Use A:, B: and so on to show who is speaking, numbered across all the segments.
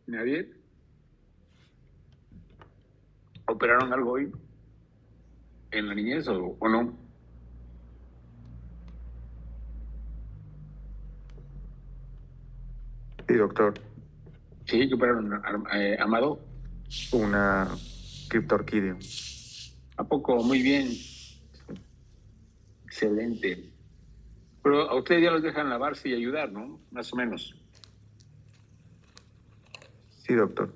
A: ¿Nadie? ¿Operaron algo hoy en la niñez o no?
B: Sí, doctor.
A: Sí, que operaron, Amado.
B: Una criptorquídea.
A: ¿A poco? Muy bien. Excelente. Pero a ustedes ya los dejan lavarse y ayudar, ¿no? Más o menos.
B: Sí, doctor.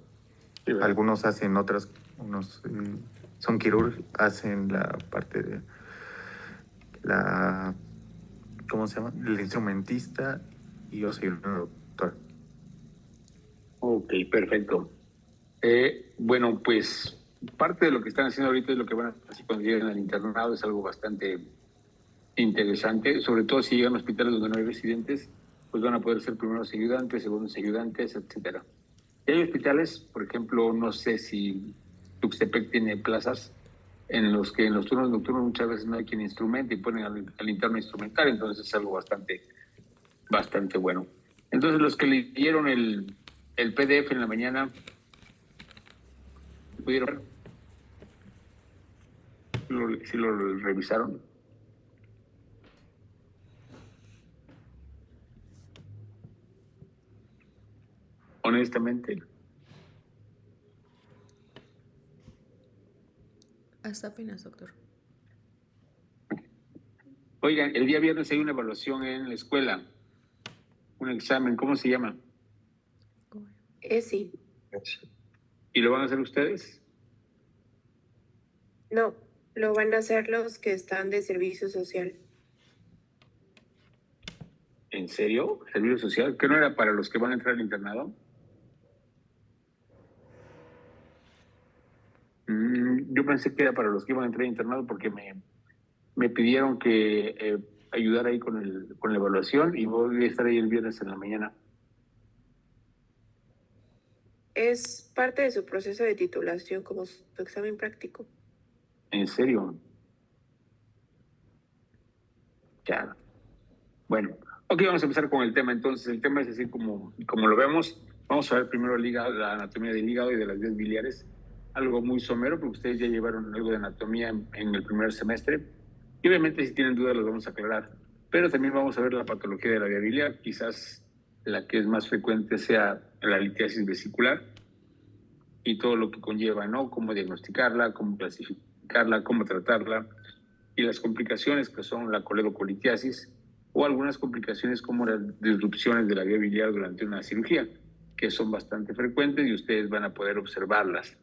A: Sí, ¿verdad?
B: Algunos hacen otras, unos son quirúrgicos, hacen la parte de la, ¿cómo se llama? El instrumentista y yo soy el doctor.
A: Ok, perfecto. Bueno, pues parte de lo que están haciendo ahorita es lo que van a hacer cuando lleguen al internado, es algo bastante interesante, sobre todo si llegan a hospitales donde no hay residentes, pues van a poder ser primeros ayudantes, segundos ayudantes, etcétera. Y hay hospitales, por ejemplo, no sé si Tuxtepec tiene plazas en los que en los turnos nocturnos muchas veces no hay quien instrumente y ponen al interno a instrumentar, entonces es algo bastante bueno. Entonces los que leyeron el PDF en la mañana, pudieron, si lo revisaron. Honestamente.
C: Hasta apenas, doctor.
A: Oigan, el día viernes hay una evaluación en la escuela, un examen, ¿cómo se llama?
D: Sí.
A: ¿Y lo van a hacer ustedes?
D: No, lo van a hacer los que están de servicio social.
A: ¿En serio? ¿Servicio social? ¿Que no era para los que van a entrar al internado? Yo pensé que era para los que iban a entrar al internado porque me pidieron que ayudara ahí con la evaluación y voy a estar ahí el viernes en la mañana.
D: Es parte de su proceso de titulación como su examen práctico.
A: ¿En serio? Ya. Bueno, ok, vamos a empezar con el tema. Entonces, el tema es así como lo vemos. Vamos a ver primero la anatomía del hígado y de las vías biliares. Algo muy somero, porque ustedes ya llevaron algo de anatomía en el primer semestre. Y obviamente, si tienen dudas, los vamos a aclarar. Pero también vamos a ver la patología de la vía biliar. Quizás la que es más frecuente sea la litiasis vesicular y todo lo que conlleva, ¿no? Cómo diagnosticarla, cómo clasificarla, cómo tratarla y las complicaciones que son la coledocolitiasis o algunas complicaciones como las disrupciones de la vía biliar durante una cirugía, que son bastante frecuentes y ustedes van a poder observarlas.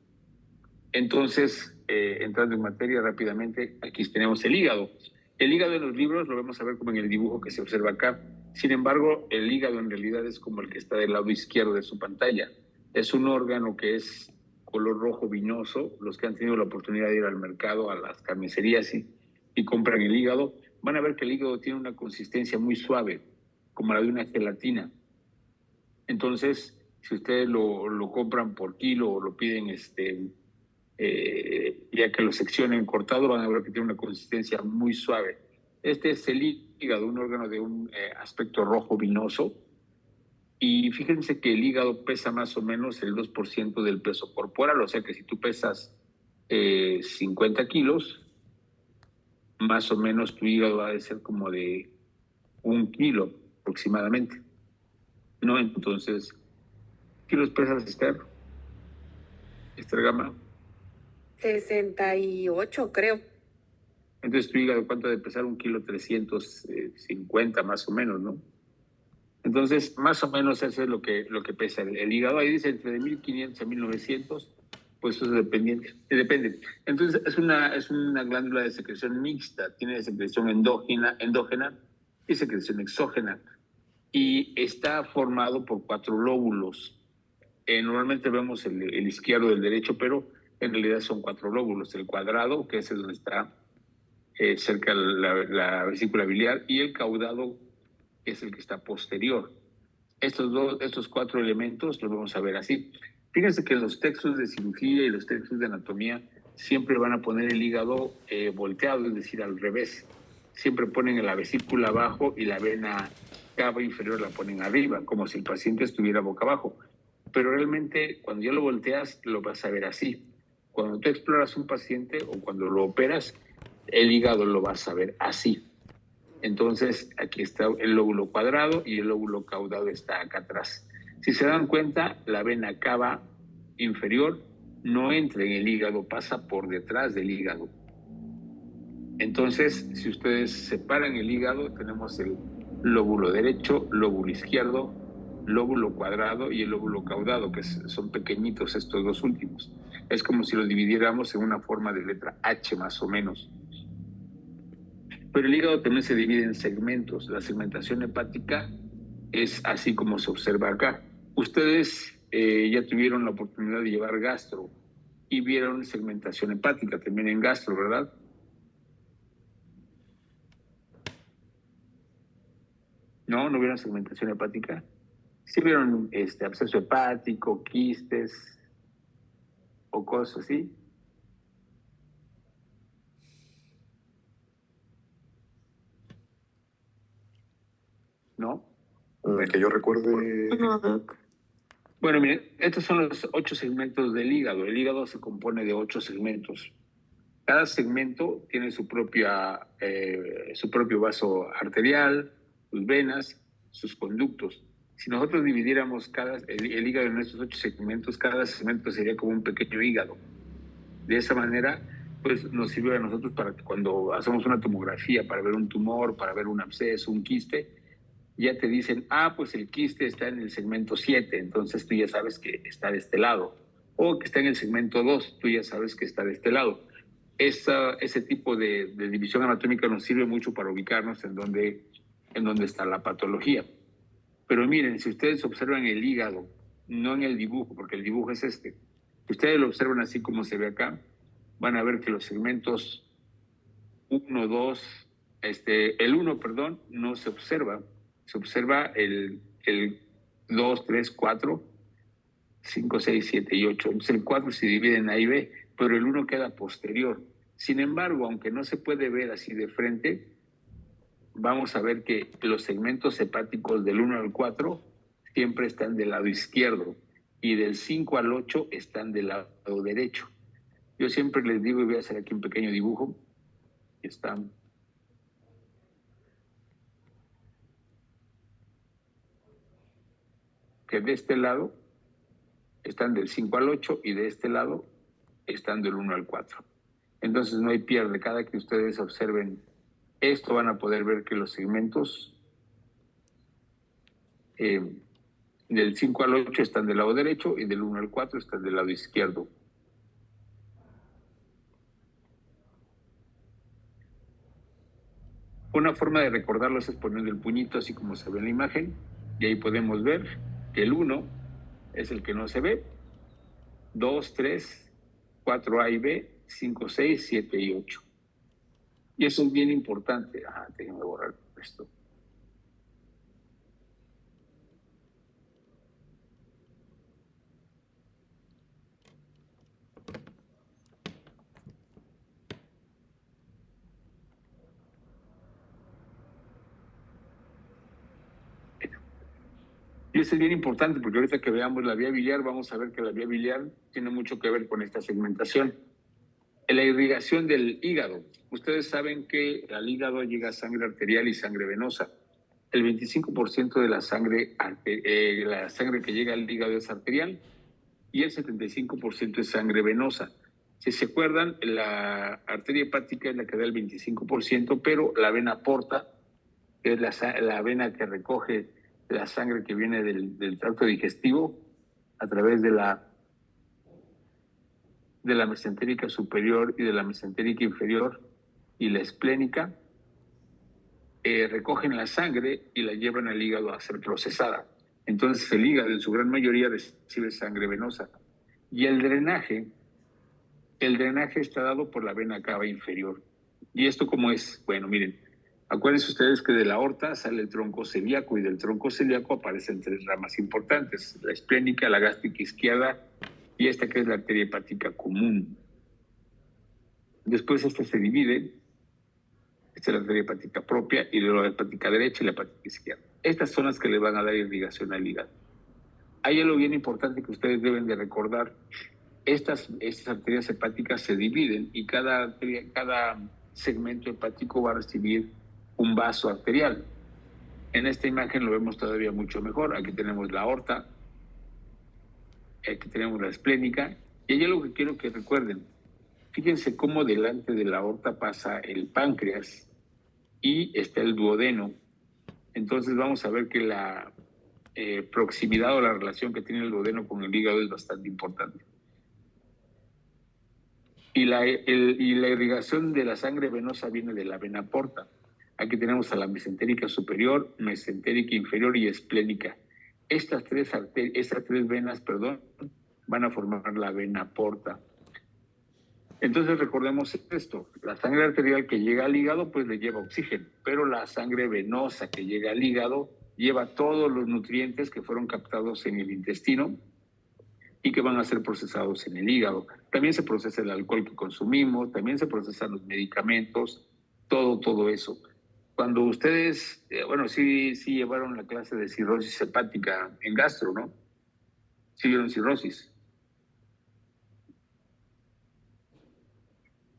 A: Entonces, entrando en materia rápidamente, aquí tenemos el hígado. El hígado en los libros lo vamos a ver como en el dibujo que se observa acá. Sin embargo, el hígado en realidad es como el que está del lado izquierdo de su pantalla. Es un órgano que es color rojo vinoso. Los que han tenido la oportunidad de ir al mercado, a las carnicerías y compran el hígado, van a ver que el hígado tiene una consistencia muy suave, como la de una gelatina. Entonces, si ustedes lo compran por kilo o lo piden ya que lo seccionen cortado, van a ver que tiene una consistencia muy suave. Este es el hígado, un órgano de un aspecto rojo vinoso. Y fíjense que el hígado pesa más o menos el 2% del peso corporal, o sea que si tú pesas 50 kilos, más o menos tu hígado va a ser como de 1 kilo aproximadamente, ¿no? Entonces, ¿kilos pesas, Esther Gama?
D: 68, creo.
A: Entonces tu hígado, ¿cuánto de pesar? 1,350 más o menos, ¿no? Entonces, más o menos eso es lo que pesa el hígado. Ahí dice entre de 1,500 a 1,900, pues eso depende. Entonces, es una glándula de secreción mixta, tiene secreción endógena y secreción exógena. Y está formado por 4 lóbulos. Normalmente vemos el izquierdo y el derecho, pero en realidad son 4 lóbulos. El cuadrado, que es el donde está cerca la vesícula biliar, y el caudado, que es el que está posterior. Estos 4 elementos los vamos a ver así. Fíjense que los textos de cirugía y los textos de anatomía siempre van a poner el hígado volteado, es decir, al revés. Siempre ponen la vesícula abajo y la vena cava inferior la ponen arriba, como si el paciente estuviera boca abajo. pero realmente cuando ya lo volteas lo vas a ver así. Cuando tú exploras un paciente o cuando lo operas, el hígado lo vas a ver así. Entonces, aquí está el lóbulo cuadrado y el lóbulo caudado está acá atrás. Si se dan cuenta, la vena cava inferior no entra en el hígado, pasa por detrás del hígado. Entonces, si ustedes separan el hígado, tenemos el lóbulo derecho, lóbulo izquierdo, lóbulo cuadrado y el lóbulo caudado, que son pequeñitos estos dos últimos. Es como si los dividiéramos en una forma de letra H más o menos. Pero el hígado también se divide en segmentos. La segmentación hepática es así como se observa acá. Ustedes ya tuvieron la oportunidad de llevar gastro y vieron segmentación hepática también en gastro, ¿verdad? ¿No vieron segmentación hepática? Sí vieron absceso hepático, quistes o cosas así. ¿No?
E: Bueno, que yo recuerde.
D: No, doc.
A: Bueno, miren, estos son los 8 segmentos del hígado. El hígado se compone de 8 segmentos. Cada segmento tiene su propio vaso arterial, sus venas, sus conductos. Si nosotros dividiéramos el hígado en estos 8 segmentos, cada segmento sería como un pequeño hígado. De esa manera, pues nos sirve a nosotros para que cuando hacemos una tomografía para ver un tumor, para ver un absceso, un quiste, ya te dicen, pues el quiste está en el segmento 7, entonces tú ya sabes que está de este lado. O que está en el segmento 2, tú ya sabes que está de este lado. Ese tipo de división anatómica nos sirve mucho para ubicarnos en dónde está la patología. Pero miren, si ustedes observan el hígado, no en el dibujo, porque el dibujo es este, ustedes lo observan así como se ve acá, van a ver que los segmentos 1, 2, el 1, perdón, no se observa. Se observa el 2, 3, 4, 5, 6, 7 y 8. Entonces el 4 se divide en A y B, pero el 1 queda posterior. Sin embargo, aunque no se puede ver así de frente, vamos a ver que los segmentos hepáticos del 1 al 4 siempre están del lado izquierdo y del 5 al 8 están del lado derecho. Yo siempre les digo, y voy a hacer aquí un pequeño dibujo, están que de este lado están del 5 al 8 y de este lado están del 1 al 4. Entonces no hay pierde. Cada que ustedes observen esto van a poder ver que los segmentos del 5 al 8 están del lado derecho y del 1 al 4 están del lado izquierdo. Una forma de recordarlos es poniendo el puñito así como se ve en la imagen y ahí podemos ver que el 1 es el que no se ve, 2, 3, 4 A y B, 5, 6, 7 y 8. Y eso es bien importante. Déjenme borrar esto. Y eso es bien importante porque ahorita que veamos la vía biliar, vamos a ver que la vía biliar tiene mucho que ver con esta segmentación. En la irrigación del hígado, ustedes saben que al hígado llega sangre arterial y sangre venosa. El 25% de la sangre que llega al hígado es arterial y el 75% es sangre venosa. Si se acuerdan, la arteria hepática es la que da el 25%, pero la vena porta, que es la vena que recoge la sangre que viene del tracto digestivo a través de la mesentérica superior y de la mesentérica inferior y la esplénica, recogen la sangre y la llevan al hígado a ser procesada. Entonces el hígado en su gran mayoría recibe sangre venosa. Y el drenaje está dado por la vena cava inferior. ¿Y esto cómo es? Bueno, miren, acuérdense ustedes que de la aorta sale el tronco celíaco y del tronco celíaco aparecen 3 ramas importantes, la esplénica, la gástrica izquierda y esta que es la arteria hepática común. Después esta se divide, esta es la arteria hepática propia y luego la hepática derecha y la hepática izquierda. Estas son las que le van a dar irrigación al hígado. hay algo bien importante que ustedes deben de recordar. Estas arterias hepáticas se dividen y cada segmento hepático va a recibir un vaso arterial. En esta imagen lo vemos todavía mucho mejor. Aquí tenemos la aorta, aquí tenemos la esplénica, y hay algo que quiero que recuerden. Fíjense cómo delante de la aorta pasa el páncreas y está el duodeno. Entonces vamos a ver que la proximidad o la relación que tiene el duodeno con el hígado es bastante importante. Y la irrigación de la sangre venosa viene de la vena porta. Aquí tenemos a la mesentérica superior, mesentérica inferior y esplénica. Estas tres venas, van a formar la vena porta. Entonces recordemos esto, la sangre arterial que llega al hígado pues le lleva oxígeno, pero la sangre venosa que llega al hígado lleva todos los nutrientes que fueron captados en el intestino y que van a ser procesados en el hígado. También se procesa el alcohol que consumimos, también se procesan los medicamentos, todo eso. Cuando ustedes, sí llevaron la clase de cirrosis hepática en gastro, ¿no? Sí vieron cirrosis.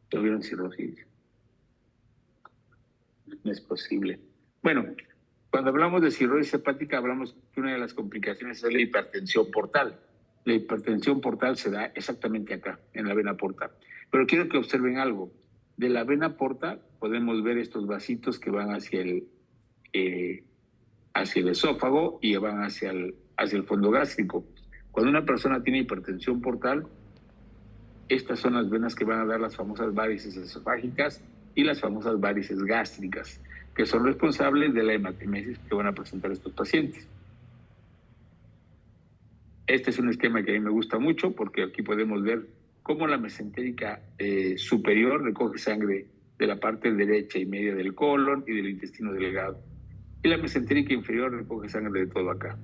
A: ¿Tuvieron cirrosis? No es posible. Bueno, cuando hablamos de cirrosis hepática, hablamos que una de las complicaciones es la hipertensión portal. La hipertensión portal se da exactamente acá, en la vena porta. Pero quiero que observen algo. De la vena porta podemos ver estos vasitos que van hacia el esófago y van hacia el fondo gástrico. Cuando una persona tiene hipertensión portal, estas son las venas que van a dar las famosas varices esofágicas y las famosas varices gástricas, que son responsables de la hematemesis que van a presentar estos pacientes. Este es un esquema que a mí me gusta mucho porque aquí podemos ver cómo la mesentérica superior recoge sangre de la parte derecha y media del colon y del intestino delgado. Y la mesentérica inferior recoge sangre de todo acá.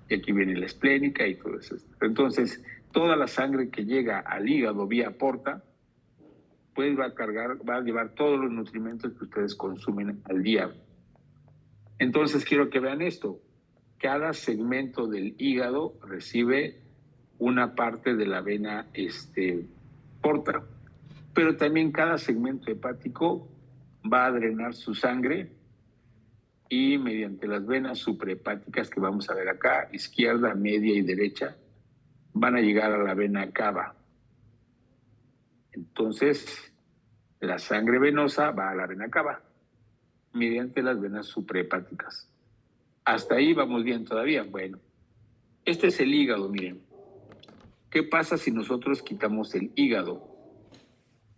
A: Y aquí viene la esplénica y todo eso. Entonces, toda la sangre que llega al hígado vía porta, pues va a llevar todos los nutrimentos que ustedes consumen al día. Entonces, quiero que vean esto. Cada segmento del hígado recibe una parte de la vena porta, pero también cada segmento hepático va a drenar su sangre y mediante las venas suprahepáticas que vamos a ver acá, izquierda, media y derecha, van a llegar a la vena cava. Entonces, la sangre venosa va a la vena cava mediante las venas suprahepáticas. Hasta ahí vamos bien todavía. Bueno, este es el hígado, miren. ¿Qué pasa si nosotros quitamos el hígado?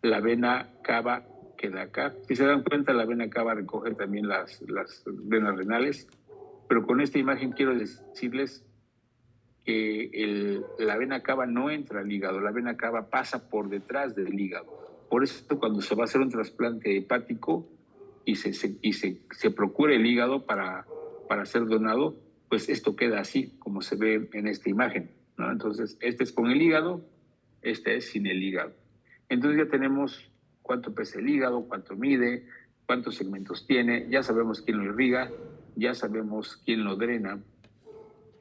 A: La vena cava queda acá. Si se dan cuenta, la vena cava recoge también las venas renales, pero con esta imagen quiero decirles que la vena cava no entra al hígado, la vena cava pasa por detrás del hígado. Por eso cuando se va a hacer un trasplante hepático y se procura el hígado para ser donado, pues esto queda así, como se ve en esta imagen, ¿no? Entonces, este es con el hígado, este es sin el hígado. Entonces ya tenemos cuánto pesa el hígado, cuánto mide, cuántos segmentos tiene, ya sabemos quién lo irriga, ya sabemos quién lo drena.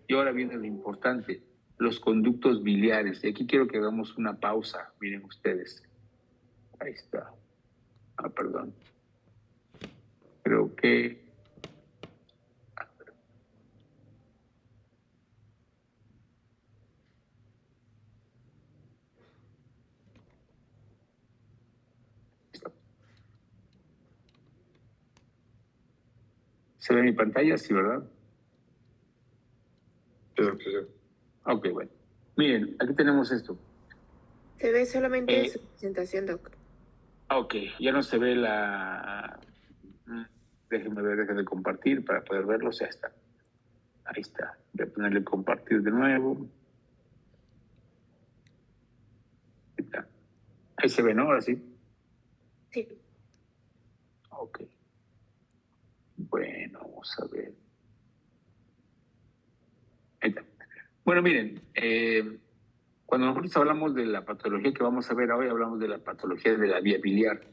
A: Y ahora viene lo importante, los conductos biliares. Y aquí quiero que hagamos una pausa, miren ustedes. Ahí está. Perdón. Creo que... ¿Se ve mi pantalla? Sí, ¿verdad?
E: Sí.
A: Ok, bueno. Miren, aquí tenemos esto.
D: Se ve solamente su presentación, Doc.
A: Ok, ya no se ve la... Déjenme ver, déjenme compartir para poder verlo. Ya está. Ahí está. Voy a ponerle compartir de nuevo. Ahí está. Ahí se ve, ¿no? Ahora sí.
D: Sí.
A: Ok. Bueno, vamos a ver. Ahí está. Bueno, miren, cuando nosotros hablamos de la patología que vamos a ver hoy, hablamos de la patología de la vía biliar.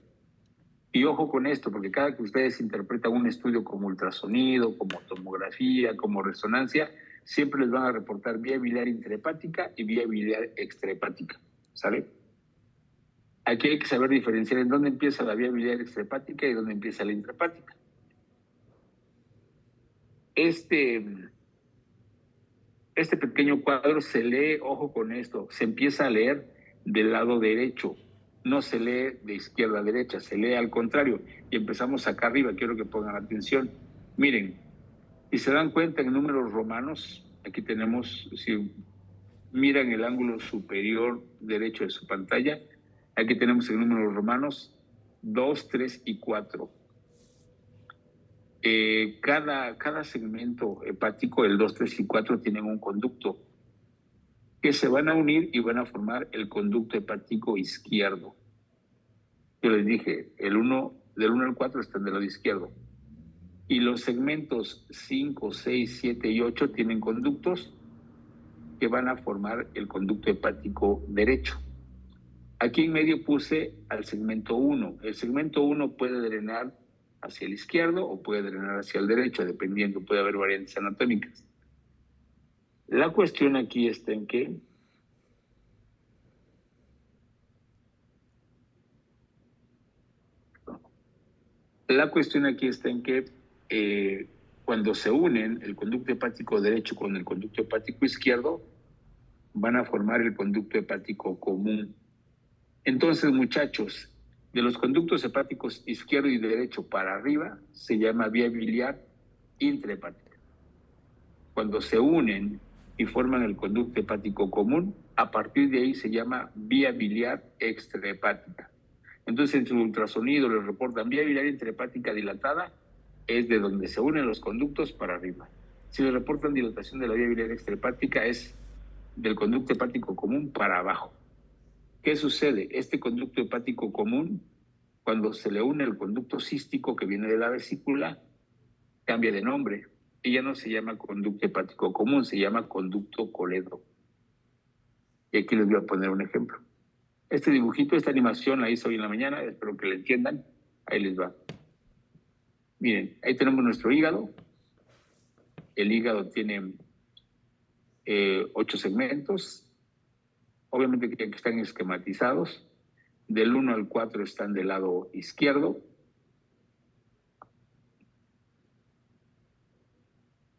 A: Y ojo con esto, porque cada que ustedes interpretan un estudio como ultrasonido, como tomografía, como resonancia, siempre les van a reportar vía biliar intrahepática y vía biliar extrahepática, ¿sale? Aquí hay que saber diferenciar en dónde empieza la vía biliar extrahepática y dónde empieza la intrahepática. Este pequeño cuadro se lee, ojo con esto, se empieza a leer del lado derecho, no se lee de izquierda a derecha, se lee al contrario. Y empezamos acá arriba, quiero que pongan atención. Miren, si se dan cuenta en números romanos, aquí tenemos, si miran el ángulo superior derecho de su pantalla, aquí tenemos en números romanos 2, 3 y 4. Cada segmento hepático, el 2, 3 y 4, tienen un conducto que se van a unir y van a formar el conducto hepático izquierdo. Yo les dije, del 1 al 4 están del lado izquierdo. Y los segmentos 5, 6, 7 y 8 tienen conductos que van a formar el conducto hepático derecho. Aquí en medio puse al segmento 1. El segmento 1 puede drenar hacia el izquierdo o puede drenar hacia el derecho, dependiendo, puede haber variantes anatómicas. La cuestión aquí está en que cuando se unen el conducto hepático derecho con el conducto hepático izquierdo, van a formar el conducto hepático común. Entonces, muchachos, de los conductos hepáticos izquierdo y derecho para arriba se llama vía biliar intrahepática. Cuando se unen y forman el conducto hepático común, a partir de ahí se llama vía biliar extrahepática. Entonces, en su ultrasonido les reportan vía biliar intrahepática dilatada, es de donde se unen los conductos para arriba. Si les reportan dilatación de la vía biliar extrahepática, es del conducto hepático común para abajo. ¿Qué sucede? Este conducto hepático común, cuando se le une el conducto cístico que viene de la vesícula, cambia de nombre. Y ya no se llama conducto hepático común, se llama conducto coledro. Y aquí les voy a poner un ejemplo. Este dibujito, esta animación la hice hoy en la mañana, espero que la entiendan. Ahí les va. Miren, ahí tenemos nuestro hígado. El hígado tiene 8 segmentos. Obviamente que están esquematizados. Del 1 al 4 están del lado izquierdo.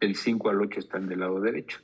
A: Del 5 al 8 están del lado derecho.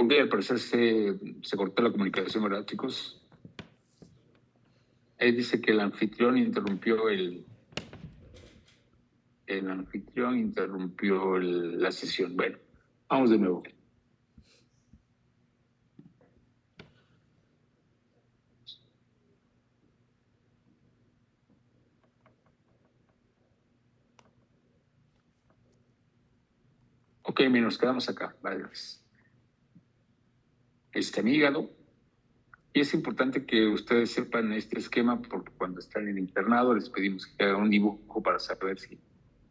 A: Ok, al parecer se cortó la comunicación, ¿verdad, chicos? Ahí dice que el anfitrión interrumpió la sesión. Bueno, vamos de nuevo. Ok, bien, nos quedamos acá. Vale. Este mi hígado. Y es importante que ustedes sepan este esquema porque cuando están en internado les pedimos que hagan un dibujo para saber si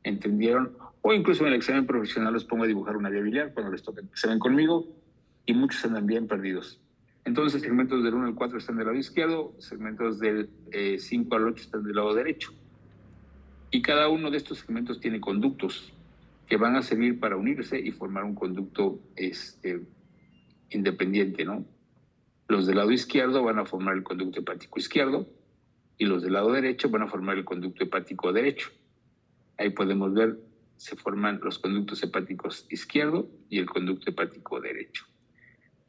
A: entendieron, o incluso en el examen profesional los pongo a dibujar una vía biliar cuando les toca que se ven conmigo y muchos andan bien perdidos. Entonces, segmentos del 1 al 4 están del lado izquierdo, segmentos del 5 al 8 están del lado derecho. Y cada uno de estos segmentos tiene conductos que van a servir para unirse y formar un conducto independiente, ¿no? Los del lado izquierdo van a formar el conducto hepático izquierdo y los del lado derecho van a formar el conducto hepático derecho. Ahí podemos ver se forman los conductos hepáticos izquierdo y el conducto hepático derecho.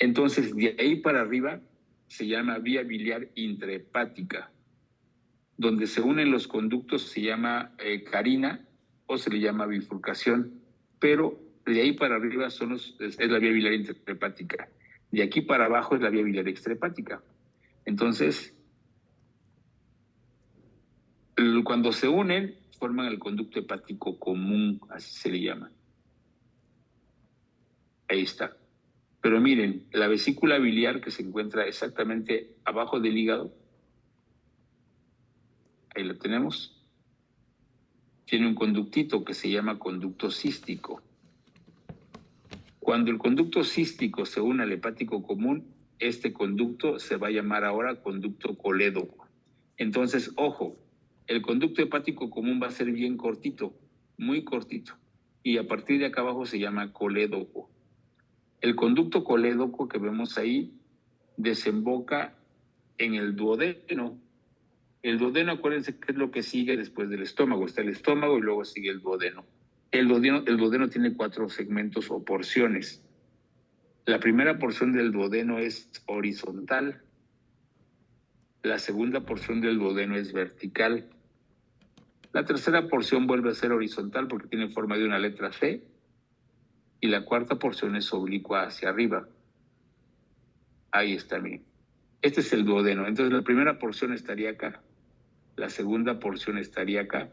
A: Entonces, de ahí para arriba se llama vía biliar intrahepática. Donde se unen los conductos se llama carina o se le llama bifurcación, pero de ahí para arriba es la vía biliar intrahepática. De aquí para abajo es la vía biliar extrahepática. Entonces, cuando se unen, forman el conducto hepático común, así se le llama. Ahí está. Pero miren, la vesícula biliar que se encuentra exactamente abajo del hígado, ahí lo tenemos, tiene un conductito que se llama conducto cístico. Cuando el conducto cístico se une al hepático común, este conducto se va a llamar ahora conducto colédoco. Entonces, ojo, el conducto hepático común va a ser bien cortito, muy cortito, y a partir de acá abajo se llama colédoco. El conducto colédoco que vemos ahí desemboca en el duodeno. El duodeno, acuérdense que es lo que sigue después del estómago. Está el estómago y luego sigue el duodeno. El duodeno tiene 4 segmentos o porciones. La primera porción del duodeno es horizontal. La segunda porción del duodeno es vertical. La tercera porción vuelve a ser horizontal porque tiene forma de una letra C. Y la cuarta porción es oblicua hacia arriba. Ahí está, miren. Este es el duodeno. Entonces la primera porción estaría acá. La segunda porción estaría acá.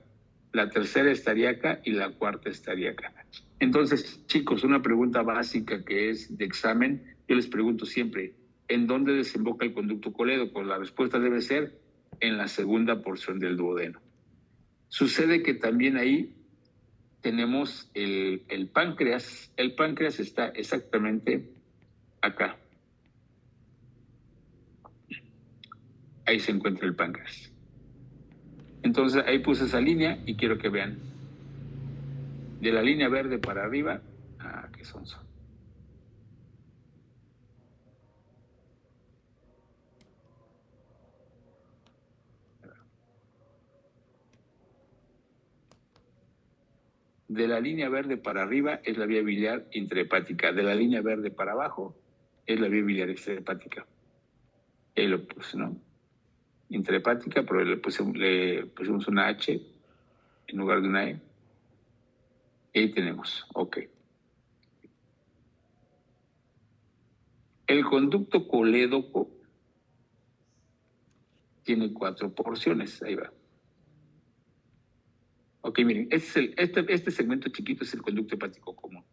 A: La tercera estaría acá y la cuarta estaría acá. Entonces, chicos, una pregunta básica que es de examen. Yo les pregunto siempre, ¿en dónde desemboca el conducto colédoco? La respuesta debe ser en la segunda porción del duodeno. Sucede que también ahí tenemos el páncreas. El páncreas está exactamente acá. Ahí se encuentra el páncreas. Entonces ahí puse esa línea y quiero que vean. De la línea verde para arriba, qué sonso. De la línea verde para arriba es la vía biliar intrahepática. De la línea verde para abajo es la vía biliar extrahepática. Ahí lo puse, ¿no? Intrahepática, pero le pusimos una H en lugar de una E. Y ahí tenemos, ok. El conducto colédoco tiene 4 porciones, ahí va. Ok, miren, este segmento chiquito es el conducto hepático común.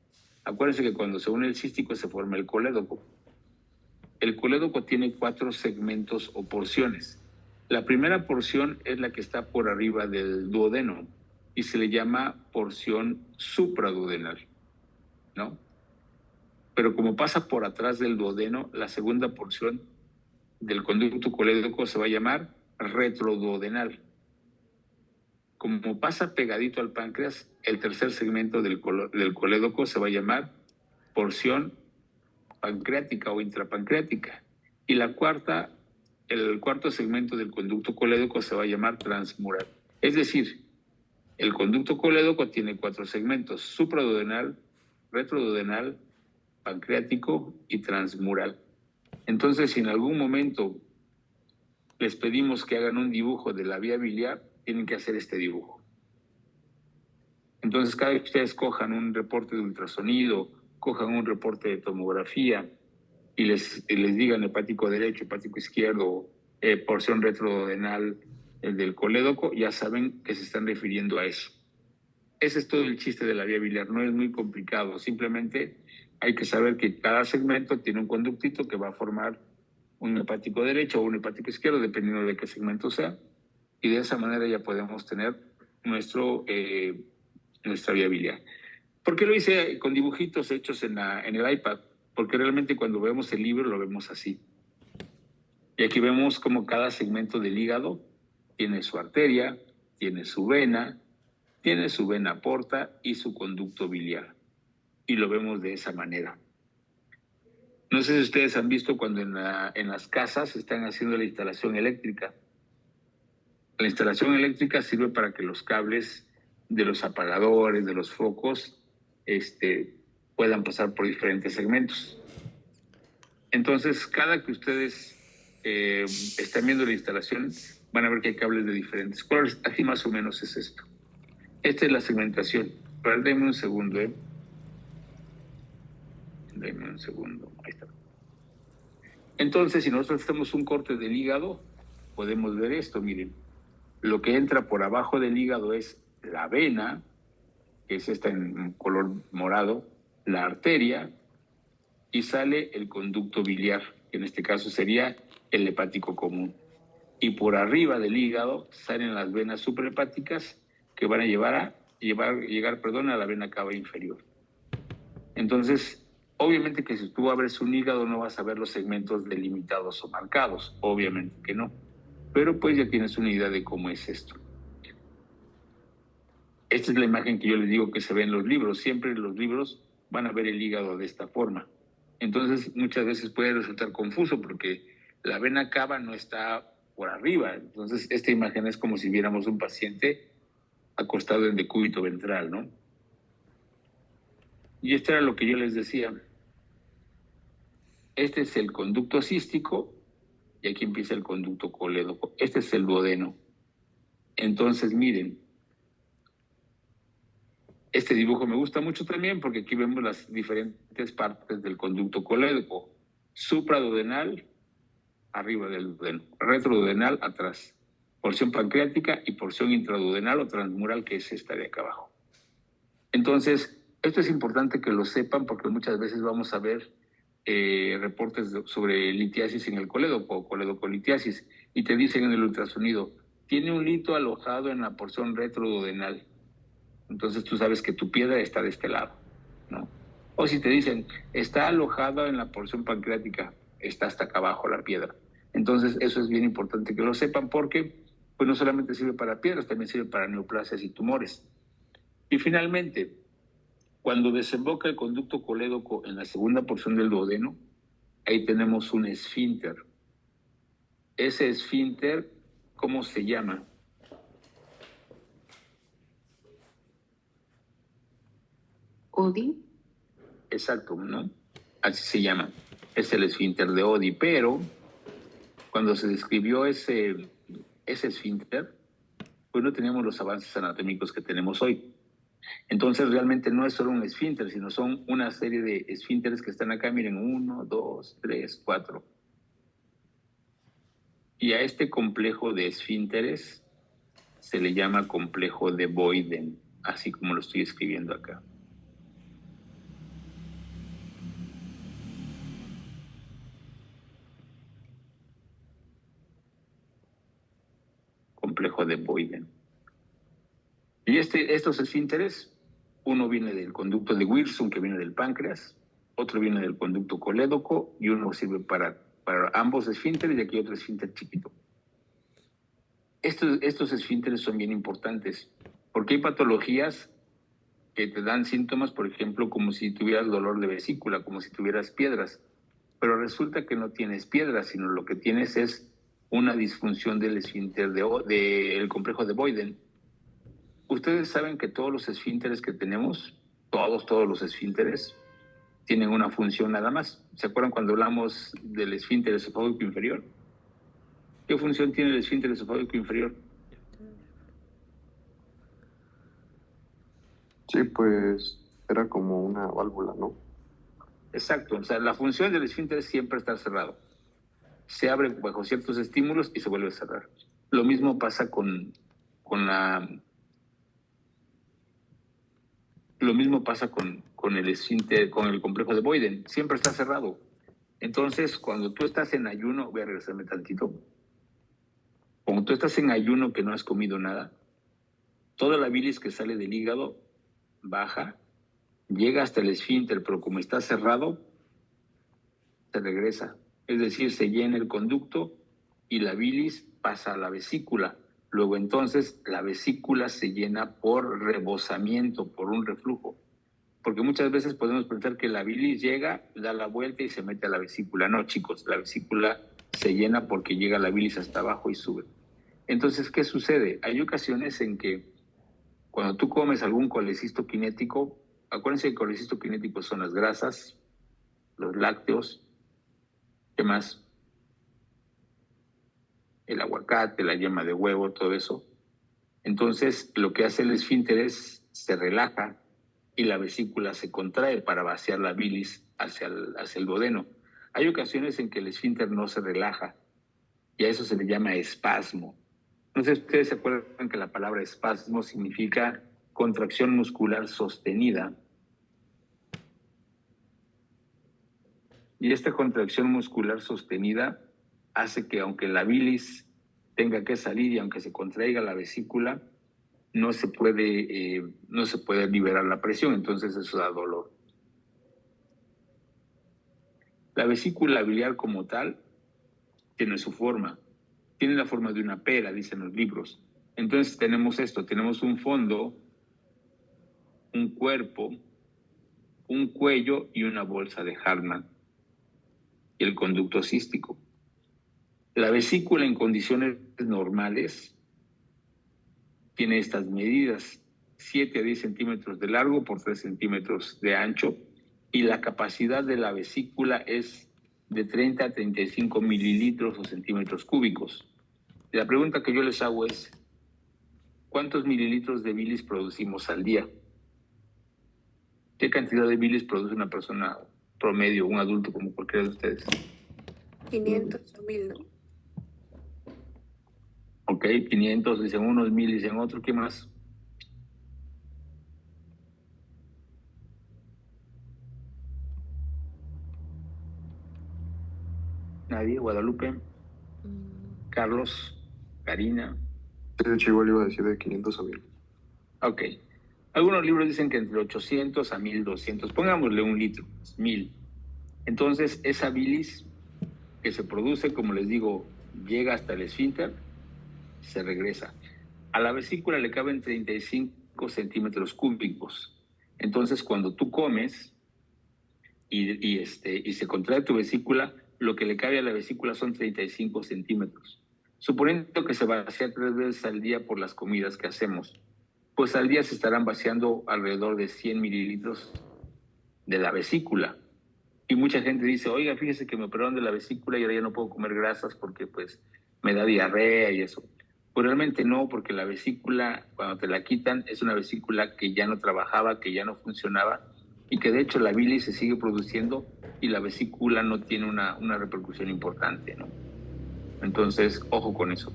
A: Acuérdense que cuando se une el cístico se forma el colédoco. El colédoco tiene 4 segmentos o porciones. La primera porción es la que está por arriba del duodeno y se le llama porción supraduodenal, ¿no? Pero como pasa por atrás del duodeno, la segunda porción del conducto colédoco se va a llamar retroduodenal. Como pasa pegadito al páncreas, el tercer segmento del colédoco se va a llamar porción pancreática o intrapancreática. Y el cuarto segmento del conducto colédoco se va a llamar transmural. Es decir, el conducto colédoco tiene 4 segmentos: supraduodenal, retroduodenal, pancreático y transmural. Entonces, si en algún momento les pedimos que hagan un dibujo de la vía biliar, tienen que hacer este dibujo. Entonces, cada vez que ustedes cojan un reporte de ultrasonido, cojan un reporte de tomografía y les digan hepático derecho, hepático izquierdo, porción retroduodenal del colédoco, ya saben que se están refiriendo a eso. Ese es todo el chiste de la vía biliar, no es muy complicado, simplemente hay que saber que cada segmento tiene un conductito que va a formar un hepático derecho o un hepático izquierdo, dependiendo de qué segmento sea, y de esa manera ya podemos tener nuestra vía biliar. ¿Por qué lo hice con dibujitos hechos en el iPad? Porque realmente cuando vemos el libro lo vemos así. Y aquí vemos como cada segmento del hígado tiene su arteria, tiene su vena porta y su conducto biliar. Y lo vemos de esa manera. No sé si ustedes han visto cuando en las casas están haciendo la instalación eléctrica. La instalación eléctrica sirve para que los cables de los apagadores, de los focos, puedan pasar por diferentes segmentos. Entonces, cada que ustedes están viendo la instalación, van a ver que hay cables de diferentes colores. Así más o menos es esto. Esta es la segmentación. Pero denme un segundo, Denme un segundo. Ahí está. Entonces, si nosotros hacemos un corte del hígado, podemos ver esto, miren. Lo que entra por abajo del hígado es la vena, que es esta en color morado, la arteria, y sale el conducto biliar, que en este caso sería el hepático común. Y por arriba del hígado salen las venas suprahepáticas que van a llegar a la vena cava inferior. Entonces, obviamente que si tú abres un hígado no vas a ver los segmentos delimitados o marcados, obviamente que no. Pero pues ya tienes una idea de cómo es esto. Esta es la imagen que yo les digo que se ve en los libros. Siempre en los libros van a ver el hígado de esta forma. Entonces, muchas veces puede resultar confuso porque la vena cava no está por arriba. Entonces, esta imagen es como si viéramos un paciente acostado en decúbito ventral, ¿no? Y esto era lo que yo les decía. Este es el conducto cístico y aquí empieza el conducto colédoco. Este es el duodeno. Entonces, miren, este dibujo me gusta mucho también porque aquí vemos las diferentes partes del conducto colédoco. Supraduodenal, arriba del duodeno. Retroduodenal, atrás. Porción pancreática y porción intraduodenal o transmural, que es esta de acá abajo. Entonces, esto es importante que lo sepan porque muchas veces vamos a ver reportes sobre litiasis en el colédoco o coledocolitiasis y te dicen en el ultrasonido, tiene un lito alojado en la porción retroduodenal. Entonces tú sabes que tu piedra está de este lado, ¿no? O si te dicen, está alojada en la porción pancreática, está hasta acá abajo la piedra. Entonces eso es bien importante que lo sepan porque pues no solamente sirve para piedras, también sirve para neoplasias y tumores. Y finalmente, cuando desemboca el conducto colédoco en la segunda porción del duodeno, ahí tenemos un esfínter. Ese esfínter, ¿cómo se llama?
C: Odi.
A: Exacto, ¿no? Así se llama. Es el esfínter de Oddi, pero cuando se describió ese esfínter, pues no teníamos los avances anatómicos que tenemos hoy. Entonces realmente no es solo un esfínter, sino son una serie de esfínteres que están acá, miren, 1, 2, 3, 4. Y a este complejo de esfínteres se le llama complejo de Boyden, así como lo estoy escribiendo acá. Complejo de Boyden. Y estos esfínteres, uno viene del conducto de Wilson, que viene del páncreas, otro viene del conducto colédoco y uno sirve para ambos esfínteres y aquí otro esfínter chiquito. Estos esfínteres son bien importantes porque hay patologías que te dan síntomas, por ejemplo, como si tuvieras dolor de vesícula, como si tuvieras piedras, pero resulta que no tienes piedras, sino lo que tienes es una disfunción del esfínter del complejo de Boyden. Ustedes saben que todos los esfínteres que tenemos, todos los esfínteres, tienen una función nada más. ¿Se acuerdan cuando hablamos del esfínter esofágico inferior? ¿Qué función tiene el esfínter esofágico inferior?
E: Sí, pues era como una válvula, ¿no?
A: Exacto, o sea, la función del esfínter es siempre estar cerrado. Se abre bajo ciertos estímulos y se vuelve a cerrar. Lo mismo pasa con el esfínter, con el complejo de Boyden. Siempre está cerrado. Entonces, cuando tú estás en ayuno, voy a regresarme tantito. Cuando tú estás en ayuno que no has comido nada, toda la bilis que sale del hígado baja, llega hasta el esfínter, pero como está cerrado, se regresa. Es decir, se llena el conducto y la bilis pasa a la vesícula. Luego entonces la vesícula se llena por rebosamiento, por un reflujo. Porque muchas veces podemos pensar que la bilis llega, da la vuelta y se mete a la vesícula. No, chicos, la vesícula se llena porque llega la bilis hasta abajo y sube. Entonces, ¿qué sucede? Hay ocasiones en que Cuando tú comes algún colecisto kinético, acuérdense que el colecisto kinético son las grasas, los lácteos, ¿qué más? El aguacate, la yema de huevo, todo eso. Entonces, lo que hace el esfínter es se relaja y la vesícula se contrae para vaciar la bilis hacia el duodeno. Hay ocasiones en que el esfínter no se relaja y a eso se le llama espasmo. No sé si ustedes se acuerdan que la palabra espasmo significa contracción muscular sostenida. Y esta contracción muscular sostenida hace que aunque la bilis tenga que salir y aunque se contraiga la vesícula, no se puede liberar la presión, entonces eso da dolor. La vesícula biliar como tal tiene su forma, tiene la forma de una pera, dicen los libros. Entonces tenemos esto, tenemos un fondo, un cuerpo, un cuello y una bolsa de Hartmann y el conducto cístico. La vesícula en condiciones normales tiene estas medidas, 7 a 10 centímetros de largo por 3 centímetros de ancho, y la capacidad de la vesícula es de 30 a 35 mililitros o centímetros cúbicos. Y la pregunta que yo les hago es, ¿cuántos mililitros de bilis producimos al día? ¿Qué cantidad de bilis produce una persona promedio, un adulto como cualquiera de ustedes?
D: 500 o 1000, ¿no?
A: Ok, 500, dicen unos, 1000, dicen otros, ¿qué más? Nadie, Guadalupe, Carlos, Karina.
E: Sí, de hecho, igual iba a decir de 500 a 1000.
A: Ok. Algunos libros dicen que entre 800 a 1200. Pongámosle 1 litro, 1000. Entonces, esa bilis que se produce, como les digo, llega hasta el esfínter, se regresa. A la vesícula le caben 35 centímetros cúbicos. Entonces, cuando tú comes y se contrae tu vesícula, lo que le cabe a la vesícula son 35 centímetros. Suponiendo que se vacía 3 veces al día por las comidas que hacemos, pues al día se estarán vaciando alrededor de 100 mililitros de la vesícula. Y mucha gente dice, oiga, fíjese que me operaron de la vesícula y ahora ya no puedo comer grasas porque pues me da diarrea y eso. Pues realmente no, porque la vesícula, cuando te la quitan, es una vesícula que ya no trabajaba, que ya no funcionaba y que de hecho la bilis se sigue produciendo y la vesícula no tiene una repercusión importante, ¿no? Entonces, ojo con eso.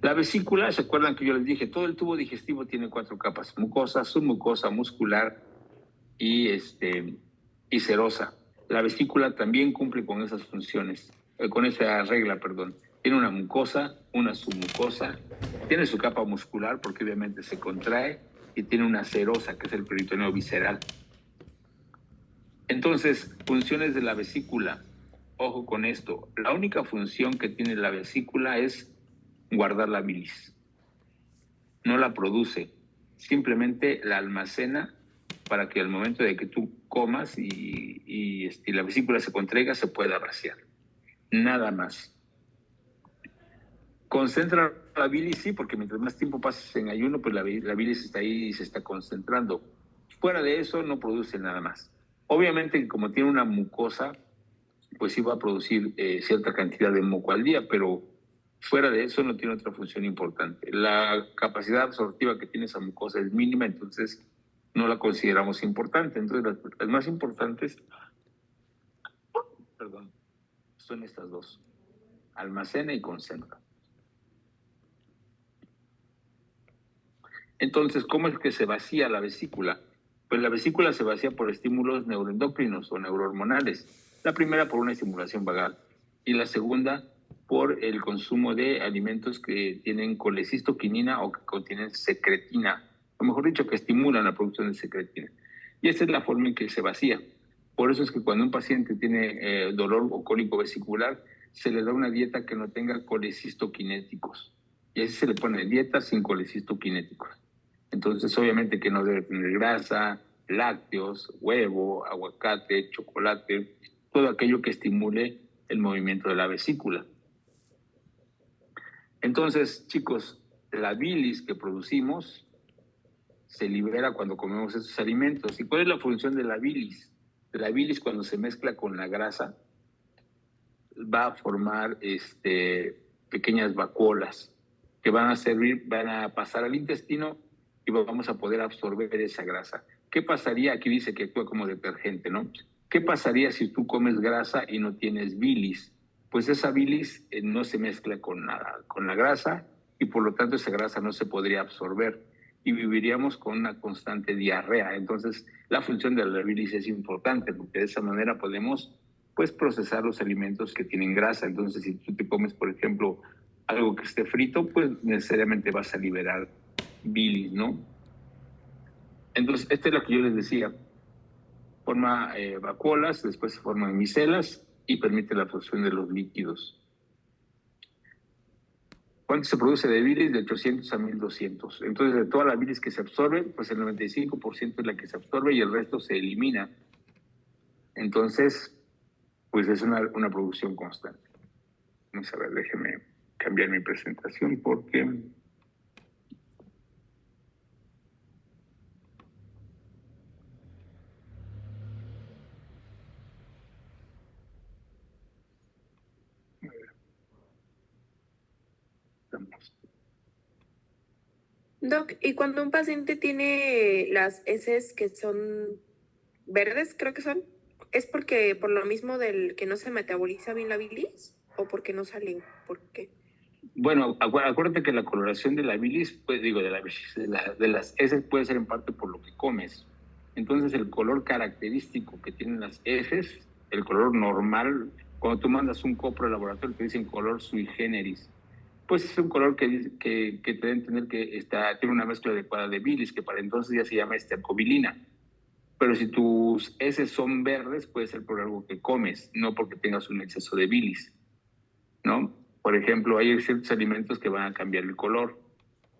A: La vesícula, ¿se acuerdan que yo les dije? Todo el tubo digestivo tiene 4 capas: mucosa, submucosa, muscular y serosa. La vesícula también cumple con esas funciones, con esa regla, perdón. Tiene una mucosa, una submucosa, tiene su capa muscular porque obviamente se contrae y tiene una serosa que es el peritoneo visceral. Entonces, funciones de la vesícula. Ojo con esto. La única función que tiene la vesícula es guardar la bilis. No la produce, simplemente la almacena para que al momento de que tú comas y la vesícula se contraiga, se pueda vaciar. Nada más. Concentra la bilis, sí, porque mientras más tiempo pases en ayuno, pues la bilis está ahí y se está concentrando. Fuera de eso, no produce nada más. Obviamente, como tiene una mucosa, pues sí va a producir cierta cantidad de moco al día, pero fuera de eso no tiene otra función importante. La capacidad absortiva que tiene esa mucosa es mínima, entonces no la consideramos importante. Entonces las más importantes, son estas dos: almacena y concentra. Entonces, ¿cómo es que se vacía la vesícula? Pues la vesícula se vacía por estímulos neuroendocrinos o neurohormonales. La primera por una estimulación vagal y la segunda por el consumo de alimentos que tienen colecistoquinina o que contienen secretina, o mejor dicho, que estimulan la producción de secretina. Y esa es la forma en que se vacía. Por eso es que cuando un paciente tiene dolor o cólico vesicular, se le da una dieta que no tenga colecistoquinéticos. Y así se le pone dieta sin colecistoquinéticos. Entonces, obviamente que no debe tener grasa, lácteos, huevo, aguacate, chocolate, todo aquello que estimule el movimiento de la vesícula. Entonces, chicos, la bilis que producimos se libera cuando comemos estos alimentos. ¿Y cuál es la función de la bilis? La bilis, cuando se mezcla con la grasa, va a formar pequeñas vacuolas que van a servir, van a pasar al intestino y vamos a poder absorber esa grasa. ¿Qué pasaría? Aquí dice que actúa como detergente, ¿no? ¿Qué pasaría si tú comes grasa y no tienes bilis? Pues esa bilis no se mezcla con nada, con la grasa, y por lo tanto esa grasa no se podría absorber y viviríamos con una constante diarrea. Entonces, la función de la bilis es importante porque de esa manera podemos pues procesar los alimentos que tienen grasa. Entonces, si tú te comes, por ejemplo, algo que esté frito, pues necesariamente vas a liberar bilis, ¿no? Entonces, esto es lo que yo les decía. Forma vacuolas, después se forman micelas y permite la absorción de los líquidos. ¿Cuánto se produce de bilis? De 800 a 1200. Entonces, de toda la bilis que se absorbe, pues el 95% es la que se absorbe y el resto se elimina. Entonces, pues es una producción constante. Vamos a ver, déjeme cambiar mi presentación porque...
D: Doc, y cuando un paciente tiene las heces que son verdes, creo que son, ¿es porque por lo mismo del que no se metaboliza bien la bilis o porque no salen? ¿Por qué?
A: Bueno, acuérdate que la coloración de la bilis, pues digo, de las heces puede ser en parte por lo que comes. Entonces, el color característico que tienen las heces, el color normal, cuando tú mandas un copro al laboratorio te dicen color sui generis, pues es un color que te da a entender que tiene una mezcla adecuada de bilis, que para entonces ya se llama esteacobilina. Pero si tus heces son verdes, puede ser por algo que comes, no porque tengas un exceso de bilis, ¿no? Por ejemplo, hay ciertos alimentos que van a cambiar el color.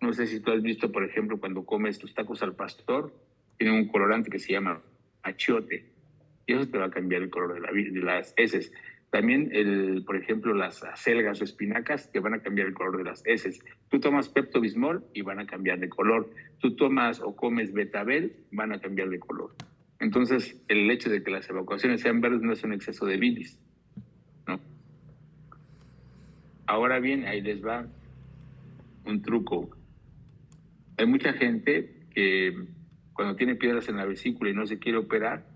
A: No sé si tú has visto, por ejemplo, cuando comes tus tacos al pastor, tienen un colorante que se llama achiote, y eso te va a cambiar el color de las heces. También, por ejemplo, las acelgas o espinacas te van a cambiar el color de las heces. Tú tomas Pepto-Bismol y van a cambiar de color. Tú tomas o comes betabel, van a cambiar de color. Entonces, el hecho de que las evacuaciones sean verdes no es un exceso de bilis, ¿no? Ahora bien, ahí les va un truco. Hay mucha gente que cuando tiene piedras en la vesícula y no se quiere operar,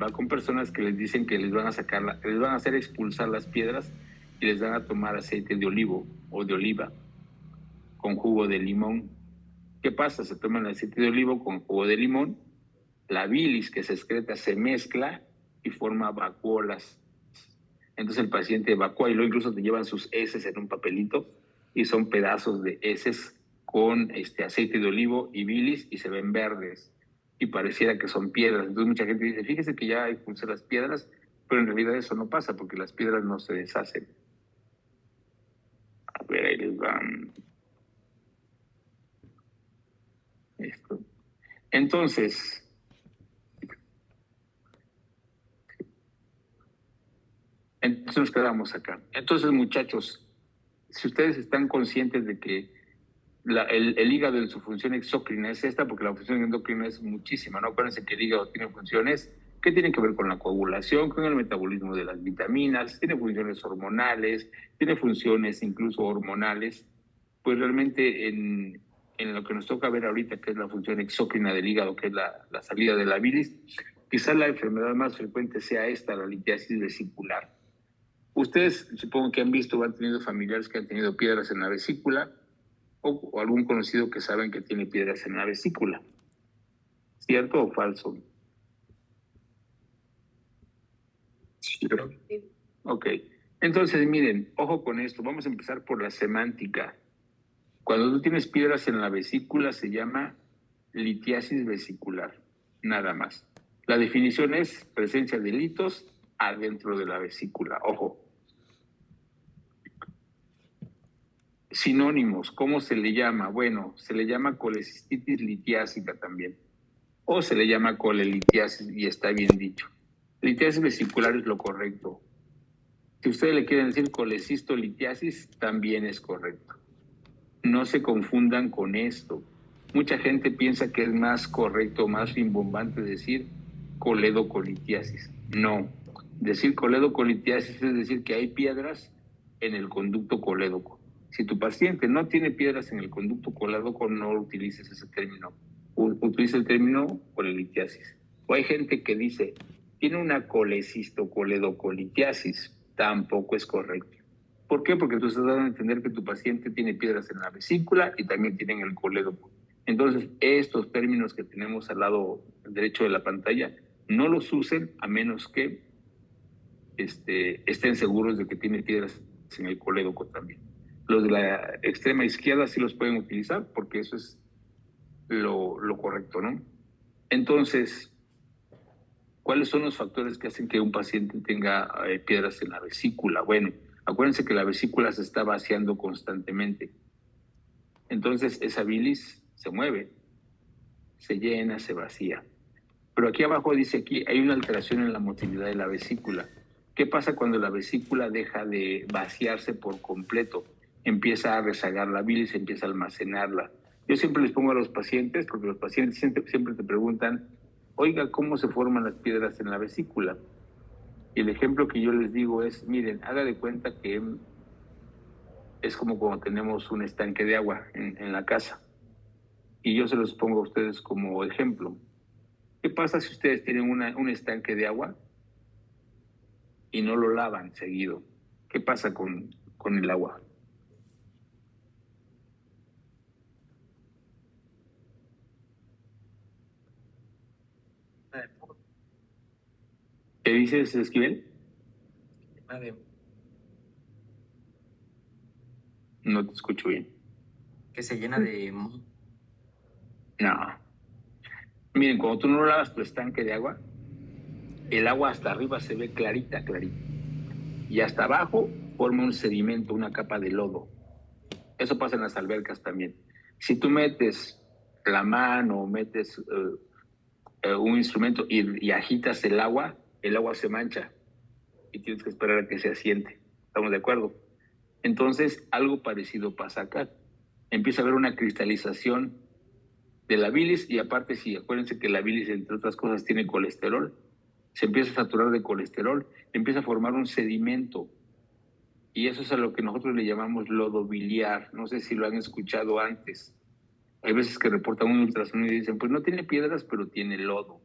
A: va con personas que les dicen que les van a hacer expulsar las piedras y les van a tomar aceite de olivo o de oliva con jugo de limón. ¿Qué pasa? Se toman el aceite de olivo con jugo de limón, la bilis que se excreta se mezcla y forma vacuolas. Entonces el paciente evacúa y luego incluso te llevan sus heces en un papelito y son pedazos de heces con aceite de olivo y bilis y se ven verdes y pareciera que son piedras. Entonces mucha gente dice, fíjese que ya expulsé las piedras, pero en realidad eso no pasa porque las piedras no se deshacen. A ver, ahí les van. Esto. Entonces, nos quedamos acá. Entonces, muchachos, si ustedes están conscientes de que el hígado en su función exócrina es esta, porque la función endocrina es muchísima, ¿no? Acuérdense que el hígado tiene funciones que tienen que ver con la coagulación, con el metabolismo de las vitaminas, tiene funciones hormonales, tiene funciones incluso hormonales. Pues realmente en lo que nos toca ver ahorita, que es la función exócrina del hígado, que es la salida de la bilis, quizás la enfermedad más frecuente sea esta, la litiasis vesicular. Ustedes supongo que han visto o han tenido familiares que han tenido piedras en la vesícula o algún conocido que saben que tiene piedras en la vesícula. ¿Cierto o falso?
D: Sí.
A: Ok. Entonces, miren, ojo con esto. Vamos a empezar por la semántica. Cuando tú tienes piedras en la vesícula se llama litiasis vesicular, nada más. La definición es presencia de litos adentro de la vesícula. Ojo. Sinónimos, ¿cómo se le llama? Bueno, se le llama colecistitis litiásica también. O se le llama colelitiasis y está bien dicho. Litiasis vesicular es lo correcto. Si ustedes le quieren decir colecistolitiasis, también es correcto. No se confundan con esto. Mucha gente piensa que es más correcto, más rimbombante decir coledocolitiasis. No. Decir coledocolitiasis es decir que hay piedras en el conducto colédoco. Si tu paciente no tiene piedras en el conducto colédoco, no utilices ese término. Utiliza el término colelitiasis. O hay gente que dice, tiene una colecistocoledocolitiasis. Tampoco es correcto. ¿Por qué? Porque tú estás dando a entender que tu paciente tiene piedras en la vesícula y también tiene en el colédoco. Entonces, estos términos que tenemos al lado derecho de la pantalla, no los usen a menos que estén seguros de que tiene piedras en el colédoco también. Los de la extrema izquierda sí los pueden utilizar porque eso es lo correcto, ¿no? Entonces, ¿cuáles son los factores que hacen que un paciente tenga piedras en la vesícula? Bueno, acuérdense que la vesícula se está vaciando constantemente. Entonces, esa bilis se mueve, se llena, se vacía. Pero aquí abajo dice aquí, hay una alteración en la motilidad de la vesícula. ¿Qué pasa cuando la vesícula deja de vaciarse por completo? Empieza a rezagar la bilis, empieza a almacenarla. Yo siempre les pongo a los pacientes, porque los pacientes siempre te preguntan, oiga, ¿cómo se forman las piedras en la vesícula? Y el ejemplo que yo les digo es, miren, haga de cuenta que es como cuando tenemos un estanque de agua en la casa. Y yo se los pongo a ustedes como ejemplo. ¿Qué pasa si ustedes tienen un estanque de agua y no lo lavan seguido? ¿Qué pasa con el agua? ¿Qué dices, Esquivel? No te escucho bien.
F: Que se llena de...
A: No. Miren, cuando tú no lavas tu estanque de agua, el agua hasta arriba se ve clarita, clarita. Y hasta abajo forma un sedimento, una capa de lodo. Eso pasa en las albercas también. Si tú metes la mano, metes un instrumento y agitas el agua se mancha y tienes que esperar a que se asiente. ¿Estamos de acuerdo? Entonces, algo parecido pasa acá. Empieza a haber una cristalización de la bilis y aparte, sí, acuérdense que la bilis, entre otras cosas, tiene colesterol. Se empieza a saturar de colesterol, empieza a formar un sedimento. Y eso es a lo que nosotros le llamamos lodo biliar. No sé si lo han escuchado antes. Hay veces que reportan un ultrasonido y dicen, pues no tiene piedras, pero tiene lodo.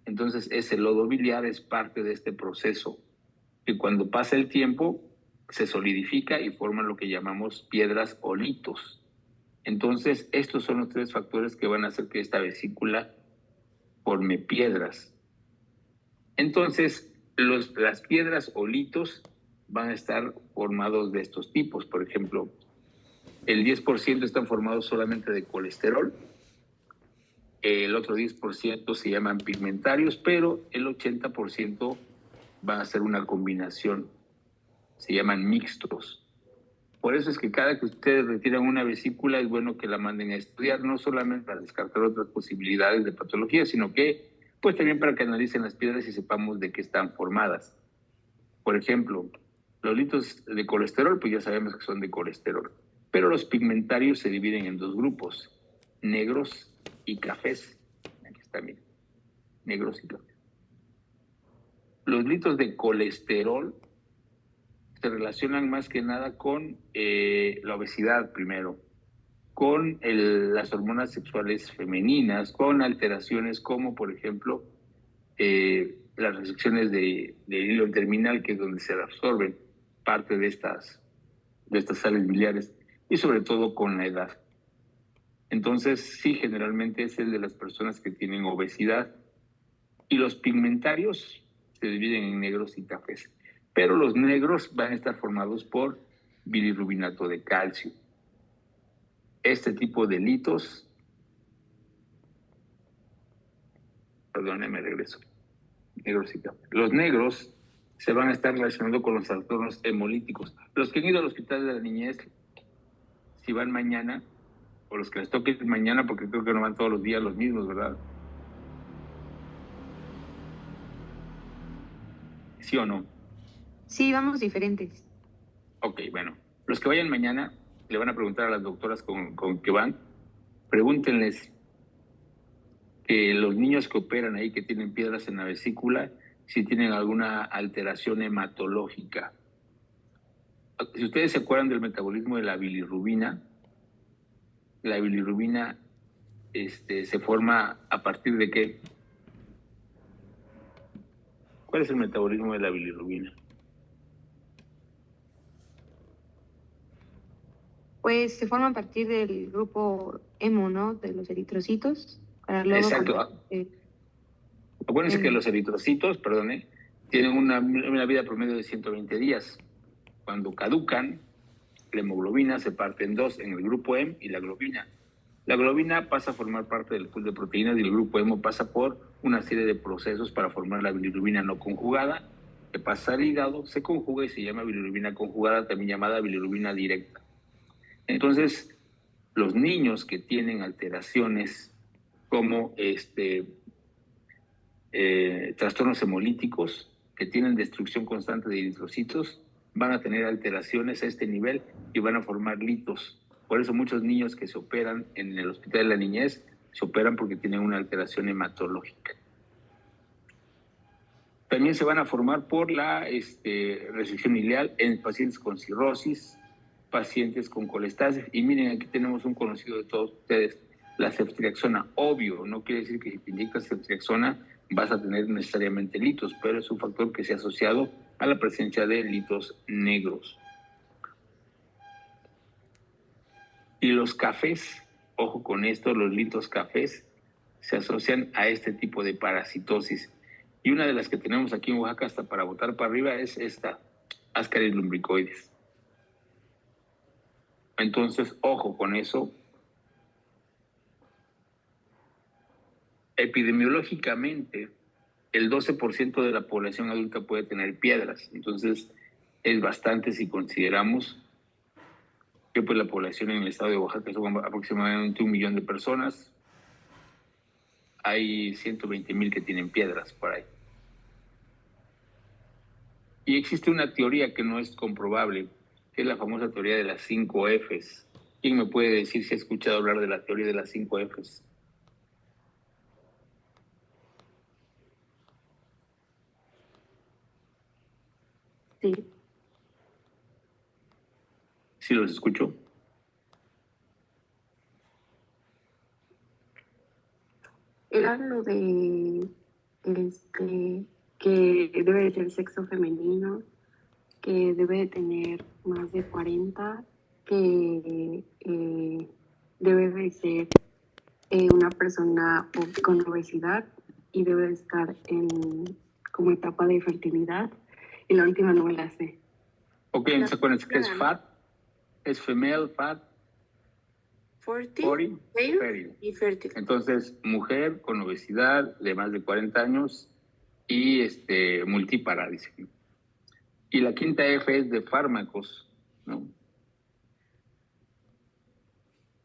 A: Entonces, ese lodo biliar es parte de este proceso. Y cuando pasa el tiempo, se solidifica y forman lo que llamamos piedras o litos. Entonces, estos son los tres factores que van a hacer que esta vesícula forme piedras. Entonces, las piedras o litos van a estar formados de estos tipos. Por ejemplo, el 10% están formados solamente de colesterol, el otro 10% se llaman pigmentarios, pero el 80% va a ser una combinación, se llaman mixtos. Por eso es que cada que ustedes retiran una vesícula es bueno que la manden a estudiar, no solamente para descartar otras posibilidades de patología, sino que pues también para que analicen las piedras y sepamos de qué están formadas. Por ejemplo, los litos de colesterol, pues ya sabemos que son de colesterol, pero los pigmentarios se dividen en dos grupos, negros y cafés. Aquí está, miren, negros y cafés. Los litos de colesterol se relacionan más que nada con la obesidad primero, con las hormonas sexuales femeninas, con alteraciones como, por ejemplo, las resecciones del hilo terminal, que es donde se absorben parte de estas sales biliares, y sobre todo con la edad. Entonces, sí, generalmente es el de las personas que tienen obesidad. Y los pigmentarios se dividen en negros y cafés. Pero los negros van a estar formados por bilirrubinato de calcio. Este tipo de litos, perdónenme, regreso, negros y cafés. Los negros se van a estar relacionando con los trastornos hemolíticos. Los que han ido al hospital de la niñez, si van mañana, o los que les toquen mañana, porque creo que no van todos los días los mismos, ¿verdad? ¿Sí o no?
C: Sí, vamos diferentes.
A: Ok, bueno. Los que vayan mañana le van a preguntar a las doctoras con que van, pregúntenles que los niños que operan ahí, que tienen piedras en la vesícula, si tienen alguna alteración hematológica. Si ustedes se acuerdan del metabolismo de la bilirrubina se forma a partir de ¿qué? ¿Cuál es el metabolismo de la bilirrubina?
C: Pues se forma a partir del grupo hemo, ¿no? De los eritrocitos. Para luego
A: Exacto. Acuérdense que los eritrocitos, tienen una vida promedio de 120 días. Cuando caducan, la hemoglobina se parte en dos, en el grupo hemo y la globina. La globina pasa a formar parte del pool de proteínas y el grupo hemo pasa por una serie de procesos para formar la bilirrubina no conjugada, que pasa al hígado, se conjuga y se llama bilirrubina conjugada, también llamada bilirrubina directa. Entonces, los niños que tienen alteraciones como trastornos hemolíticos, que tienen destrucción constante de eritrocitos, van a tener alteraciones a este nivel y van a formar litos. Por eso muchos niños que se operan en el Hospital de la Niñez se operan porque tienen una alteración hematológica. También se van a formar por la resección ileal en pacientes con cirrosis, pacientes con colestasis. Y miren, aquí tenemos un conocido de todos ustedes, la ceftriaxona. Obvio, no quiere decir que si te inyectas ceftriaxona vas a tener necesariamente litos, pero es un factor que se ha asociado a la presencia de litos negros. Y los cafés, ojo con esto, los litos cafés se asocian a este tipo de parasitosis. Y una de las que tenemos aquí en Oaxaca hasta para botar para arriba es esta, Ascaris lumbricoides. Entonces, ojo con eso. Epidemiológicamente, el 12% de la población adulta puede tener piedras. Entonces, es bastante si consideramos que pues, la población en el estado de Oaxaca son aproximadamente 1 millón de personas. Hay 120,000 que tienen piedras por ahí. Y existe una teoría que no es comprobable, que es la famosa teoría de las 5 Fs. ¿Quién me puede decir si ha escuchado hablar de la teoría de las 5 Fs?
C: Sí.
A: Sí, los escucho.
C: Era lo de que debe de ser sexo femenino, que debe de tener más de 40, que debe de ser una persona con obesidad y debe de estar en como etapa de fertilidad. Y la última no me la sé.
A: Ok, entonces acuérdense que es FAT, es female, FAT,
D: 40,
A: fértil.
D: y fértil.
A: Entonces, mujer con obesidad de más de 40 años y multípara, dice. Y la quinta F es de fármacos, ¿no?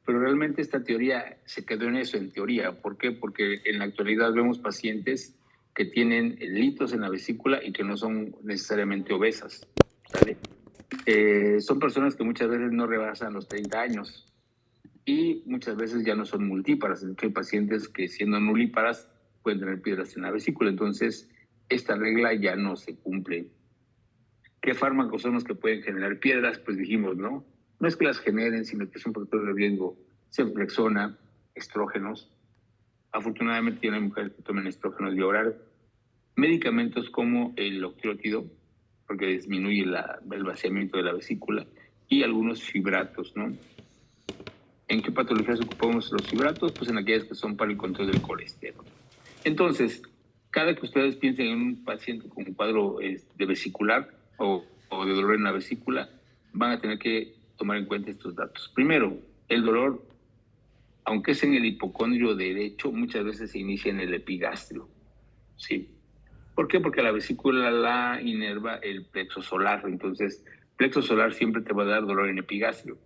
A: Pero realmente esta teoría se quedó en eso, en teoría. ¿Por qué? Porque en la actualidad vemos pacientes que tienen litos en la vesícula y que no son necesariamente obesas, ¿sale? Son personas que muchas veces no rebasan los 30 años y muchas veces ya no son multíparas. Hay pacientes que siendo nulíparas pueden tener piedras en la vesícula. Entonces, esta regla ya no se cumple. ¿Qué fármacos son los que pueden generar piedras? Pues dijimos, ¿no? No es que las generen, sino que es un factor de riesgo. Ceftriaxona, estrógenos. Afortunadamente ya no hay mujeres que tomen estrógenos de oral. Medicamentos como el octreótido, porque disminuye el vaciamiento de la vesícula, y algunos fibratos, ¿no? ¿En qué patologías ocupamos los fibratos? Pues en aquellas que son para el control del colesterol. Entonces, cada que ustedes piensen en un paciente con un cuadro de vesicular o de dolor en la vesícula, van a tener que tomar en cuenta estos datos. Primero, el dolor, aunque es en el hipocondrio derecho, muchas veces se inicia en el epigastrio, ¿sí? ¿Por qué? Porque la vesícula la inerva el plexo solar. Entonces, plexo solar siempre te va a dar dolor en epigastrio.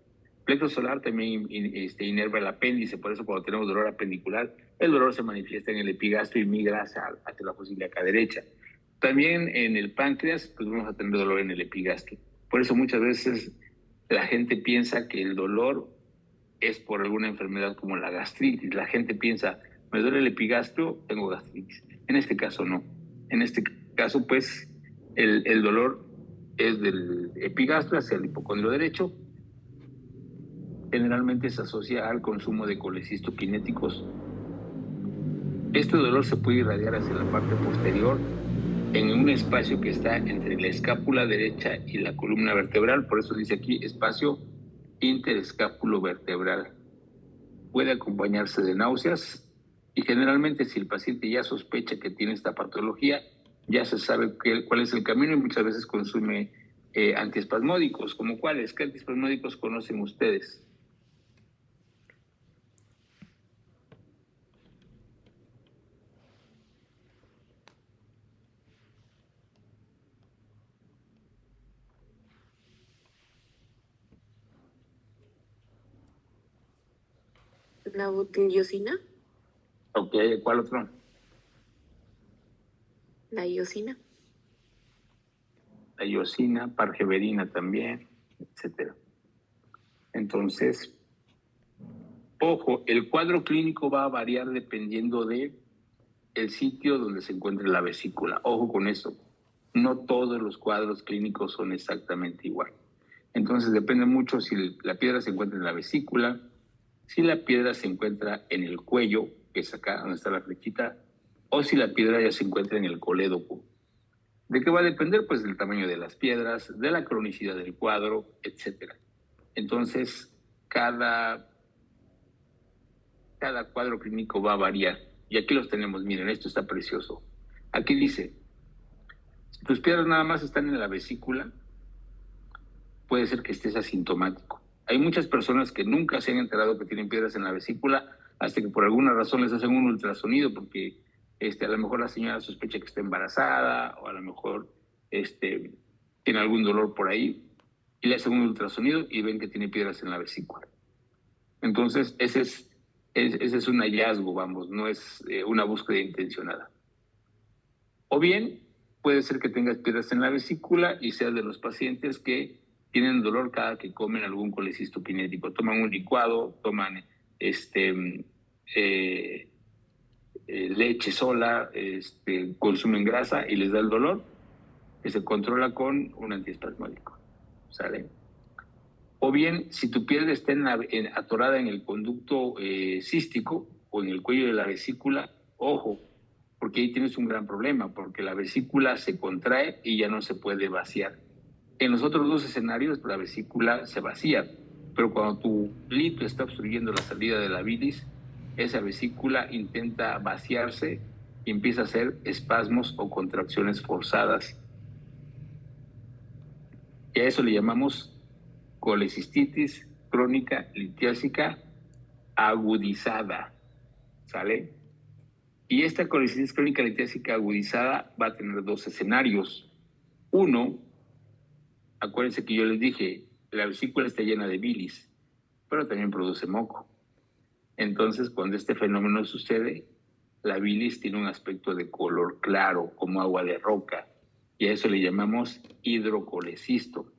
A: Plexo solar también inerva el apéndice, por eso cuando tenemos dolor apendicular, el dolor se manifiesta en el epigastrio y migra hacia la fosa ilíaca derecha. También en el páncreas, pues vamos a tener dolor en el epigastrio. Por eso muchas veces la gente piensa que el dolor es por alguna enfermedad como la gastritis. La gente piensa, me duele el epigastrio, tengo gastritis. En este caso no. En este caso, pues, el dolor es del epigastrio hacia el hipocondrio derecho. Generalmente se asocia al consumo de colecistoquinéticos. Este dolor se puede irradiar hacia la parte posterior en un espacio que está entre la escápula derecha y la columna vertebral. Por eso dice aquí espacio interescápulo-vertebral. Puede acompañarse de náuseas y generalmente si el paciente ya sospecha que tiene esta patología, ya se sabe cuál es el camino y muchas veces consume antiespasmódicos. ¿Como cuáles? ¿Qué antiespasmódicos conocen ustedes?
D: La butiliosina,
A: Ok, ¿cuál otro?
D: la iosina.
A: La iosina, pargeberina también, etcétera. Entonces, ojo, el cuadro clínico va a variar dependiendo de el sitio donde se encuentre la vesícula. Ojo con eso. No todos los cuadros clínicos son exactamente igual. Entonces depende mucho si la piedra se encuentra en la vesícula, si la piedra se encuentra en el cuello, que es acá donde está la flechita, o si la piedra ya se encuentra en el colédoco. ¿De qué va a depender? Pues del tamaño de las piedras, de la cronicidad del cuadro, etc. Entonces, cada cuadro clínico va a variar. Y aquí los tenemos, miren, esto está precioso. Aquí dice, si tus piedras nada más están en la vesícula, puede ser que estés asintomático. Hay muchas personas que nunca se han enterado que tienen piedras en la vesícula hasta que por alguna razón les hacen un ultrasonido porque a lo mejor la señora sospecha que está embarazada o a lo mejor tiene algún dolor por ahí y le hacen un ultrasonido y ven que tiene piedras en la vesícula. Entonces, ese es un hallazgo, vamos, no es una búsqueda intencionada. O bien, puede ser que tengas piedras en la vesícula y seas de los pacientes que tienen dolor cada que comen algún colecistoquinético. Toman un licuado, toman leche sola, consumen grasa y les da el dolor, que se controla con un antiespasmódico. ¿Sale? O bien, si tu piedra está atorada en el conducto cístico o en el cuello de la vesícula, ojo, porque ahí tienes un gran problema, porque la vesícula se contrae y ya no se puede vaciar. En los otros dos escenarios, la vesícula se vacía, pero cuando tu lito está obstruyendo la salida de la bilis, esa vesícula intenta vaciarse y empieza a hacer espasmos o contracciones forzadas. Y a eso le llamamos colecistitis crónica litiásica agudizada, ¿sale? Y esta colecistitis crónica litiásica agudizada va a tener dos escenarios. Uno, acuérdense que yo les dije, la vesícula está llena de bilis, pero también produce moco. Entonces, cuando este fenómeno sucede, la bilis tiene un aspecto de color claro, como agua de roca, y a eso le llamamos hidrocolecisto.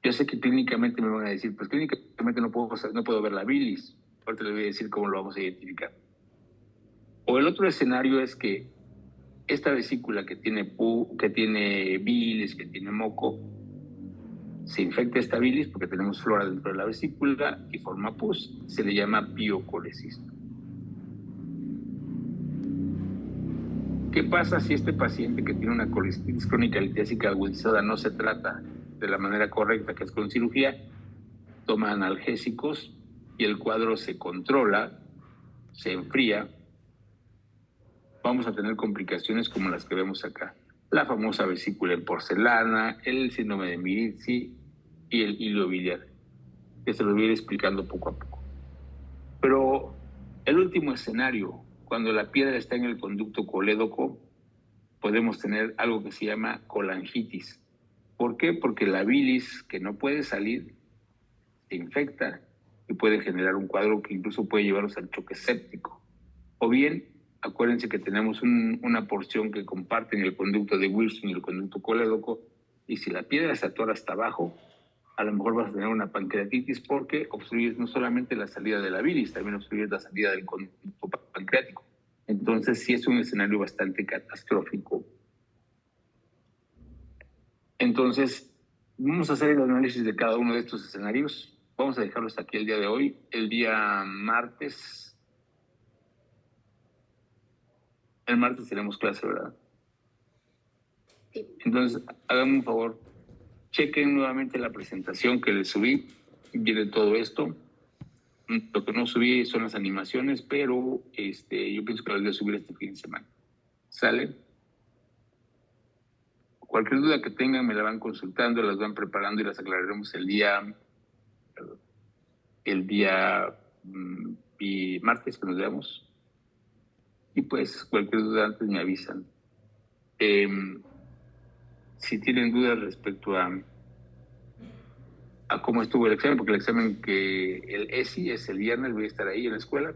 A: Yo sé que clínicamente me van a decir, pues clínicamente no puedo ver la bilis. Ahorita les voy a decir cómo lo vamos a identificar. O el otro escenario es que esta vesícula que tiene bilis, que tiene moco, se infecta esta bilis porque tenemos flora dentro de la vesícula y forma pus. Se le llama piocolecisto. ¿Qué pasa si este paciente que tiene una colecistitis crónica litiásica agudizada no se trata de la manera correcta, que es con cirugía? Toma analgésicos y el cuadro se controla, se enfría. Vamos a tener complicaciones como las que vemos acá. La famosa vesícula en porcelana, el síndrome de Mirizzi y el hilo biliar, que se los voy a ir explicando poco a poco. Pero el último escenario, cuando la piedra está en el conducto colédoco, podemos tener algo que se llama colangitis. ¿Por qué? Porque la bilis que no puede salir se infecta y puede generar un cuadro que incluso puede llevarnos al choque séptico. O bien, acuérdense que tenemos una porción que comparten el conducto de Wilson y el conducto colédoco, y si la piedra se atora hasta abajo, a lo mejor vas a tener una pancreatitis porque obstruyes no solamente la salida de la bilis, también obstruyes la salida del conducto pancreático. Entonces sí es un escenario bastante catastrófico. Entonces, vamos a hacer el análisis de cada uno de estos escenarios. Vamos a dejarlos aquí el día de hoy. El día martes. El martes tenemos clase, ¿verdad?
D: Sí.
A: Entonces, háganme un favor. Chequen nuevamente la presentación que les subí. Viene todo esto. Lo que no subí son las animaciones, pero yo pienso que las voy a subir este fin de semana. ¿Sale? Cualquier duda que tengan me la van consultando, las van preparando y las aclararemos el día martes que nos veamos. Y pues cualquier duda antes me avisan. Si tienen dudas respecto a cómo estuvo el examen, porque el examen el ESI es el viernes, voy a estar ahí en la escuela.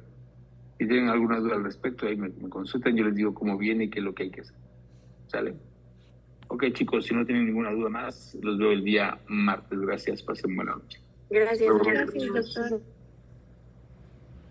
A: Si tienen alguna duda al respecto, ahí me consultan, yo les digo cómo viene y qué es lo que hay que hacer. ¿Sale? Ok, chicos, si no tienen ninguna duda más, los veo el día martes. Gracias, pasen buena noche.
D: Gracias.
E: Gracias.
D: Gracias, doctor.